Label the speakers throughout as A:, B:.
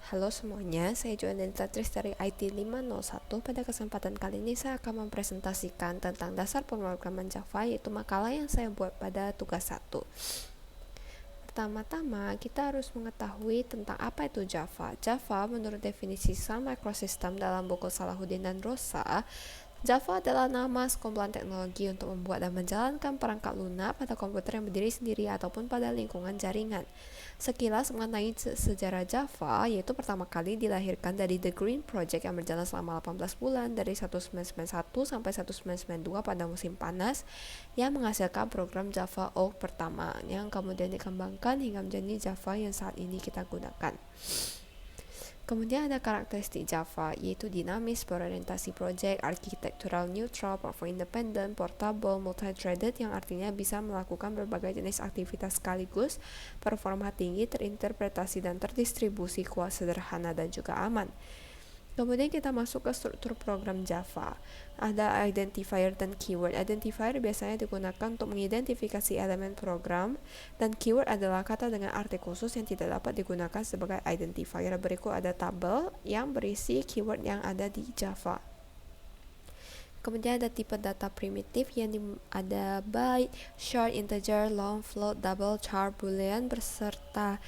A: Halo semuanya, saya Joanita Tris dari IT 501. Pada kesempatan kali ini saya akan mempresentasikan tentang dasar pemrograman Java, yaitu makalah yang saya buat pada tugas 1. Pertama-tama, kita harus mengetahui tentang apa itu Java. Java menurut definisi Sun Microsystem dalam buku Salahuddin dan Rosa, Java adalah nama sekumpulan teknologi untuk membuat dan menjalankan perangkat lunak pada komputer yang berdiri sendiri ataupun pada lingkungan jaringan. Sekilas mengenai sejarah Java, yaitu pertama kali dilahirkan dari The Green Project yang berjalan selama 18 bulan dari 1991 sampai 1992 pada musim panas, yang menghasilkan program Java Org pertama yang kemudian dikembangkan hingga menjadi Java yang saat ini kita gunakan. Kemudian ada karakteristik Java, yaitu dinamis, berorientasi project, architectural neutral, platform independent, portable, multi-threaded, yang artinya bisa melakukan berbagai jenis aktivitas sekaligus, performa tinggi, terinterpretasi dan terdistribusi, kuat, sederhana, dan juga aman. Kemudian kita masuk ke struktur program Java. Ada identifier dan keyword. Identifier biasanya digunakan untuk mengidentifikasi elemen program, dan keyword adalah kata dengan arti khusus yang tidak dapat digunakan sebagai identifier. Berikut ada tabel yang berisi keyword yang ada di Java. Kemudian ada tipe data primitif yang ada byte, short, integer, long, float, double, char, boolean beserta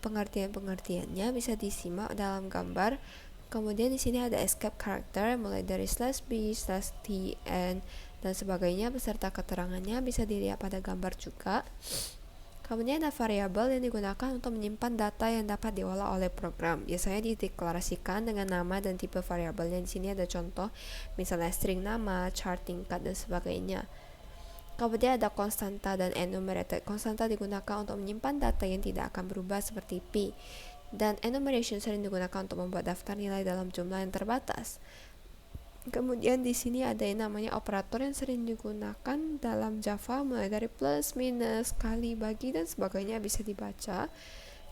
A: pengertian-pengertiannya bisa disimak dalam gambar. Kemudian di sini ada escape character mulai dari /b, /t, n dan sebagainya beserta keterangannya bisa dilihat pada gambar juga. Kemudian ada variabel yang digunakan untuk menyimpan data yang dapat diolah oleh program. Biasanya dideklarasikan dengan nama dan tipe variabelnya. Di sini ada contoh, misalnya string nama, chart tingkat dan sebagainya. Kemudian ada konstanta dan enumerated. Konstanta digunakan untuk menyimpan data yang tidak akan berubah seperti p. Dan enumeration sering digunakan untuk membuat daftar nilai dalam jumlah yang terbatas. Kemudian di sini ada yang namanya operator yang sering digunakan dalam Java, mulai dari plus, minus, kali, bagi dan sebagainya bisa dibaca.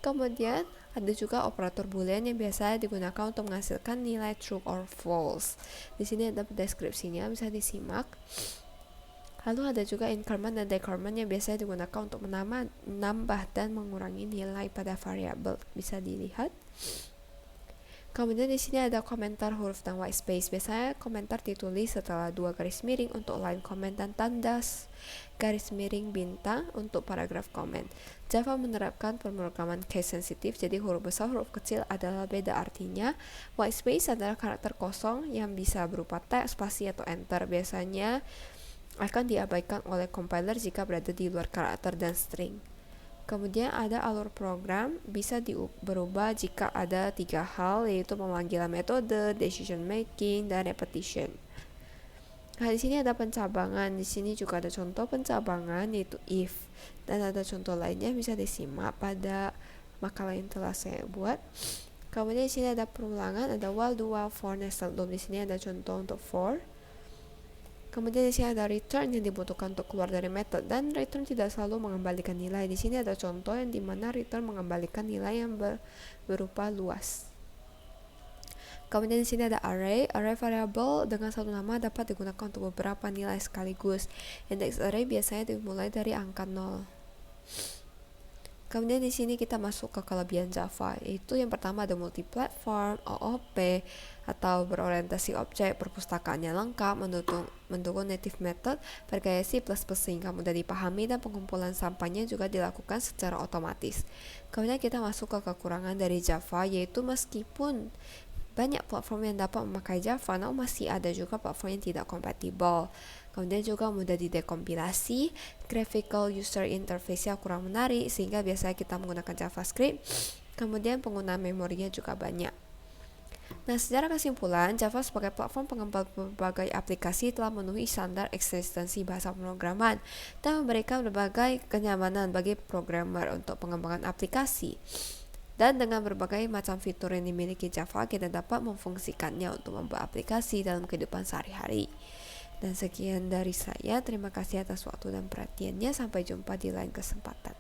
A: Kemudian ada juga operator boolean yang biasa digunakan untuk menghasilkan nilai true or false. Di sini ada deskripsinya, bisa disimak. Lalu ada juga increment dan decrement yang biasanya digunakan untuk menambah dan mengurangi nilai pada variabel. Bisa dilihat. Kemudian di sini ada komentar huruf dan white space. Biasanya komentar ditulis setelah 2 garis miring untuk line comment dan tanda garis miring bintang untuk paragraf comment. Java menerapkan pemrograman case sensitif, jadi huruf besar huruf kecil adalah beda artinya. White space adalah karakter kosong yang bisa berupa teks, spasi atau enter. Biasanya akan diabaikan oleh compiler jika berada di luar karakter dan string. Kemudian ada alur program, bisa berubah jika ada 3 hal, yaitu pemanggilan metode, decision making, dan repetition. Nah, di sini ada pencabangan. Di sini juga ada contoh pencabangan, yaitu if, dan ada contoh lainnya bisa disimak pada makalah yang telah saya buat. Kemudian di sini ada perulangan, ada while, do, while, for, nested loop. Di sini ada contoh untuk for. Kemudian di sini ada return yang dibutuhkan untuk keluar dari method, dan return tidak selalu mengembalikan nilai. Di sini ada contoh yang dimana return mengembalikan nilai yang berupa luas. Kemudian di sini ada array. Array variabel dengan satu nama dapat digunakan untuk beberapa nilai sekaligus. Index array biasanya dimulai dari angka 0. Kemudian di sini kita masuk ke kelebihan Java, yaitu yang pertama ada multi-platform, OOP, atau berorientasi objek, perpustakaannya lengkap, mendukung native method, bergaya C++ sehingga mudah dipahami, dan pengumpulan sampelnya juga dilakukan secara otomatis. Kemudian kita masuk ke kekurangan dari Java, yaitu meskipun banyak platform yang dapat memakai Java, namun masih ada juga platform yang tidak kompatibel. Kemudian juga mudah didekompilasi, graphical user interface-nya kurang menarik sehingga biasanya kita menggunakan JavaScript. Kemudian penggunaan memorinya juga banyak. Nah, secara kesimpulan, Java sebagai platform pengembang berbagai aplikasi telah memenuhi standar eksistensi bahasa pemrograman dan memberikan berbagai kenyamanan bagi programmer untuk pengembangan aplikasi. Dan dengan berbagai macam fitur yang dimiliki Java, kita dapat memfungsikannya untuk membuat aplikasi dalam kehidupan sehari-hari. Dan sekian dari saya, terima kasih atas waktu dan perhatiannya, sampai jumpa di lain kesempatan.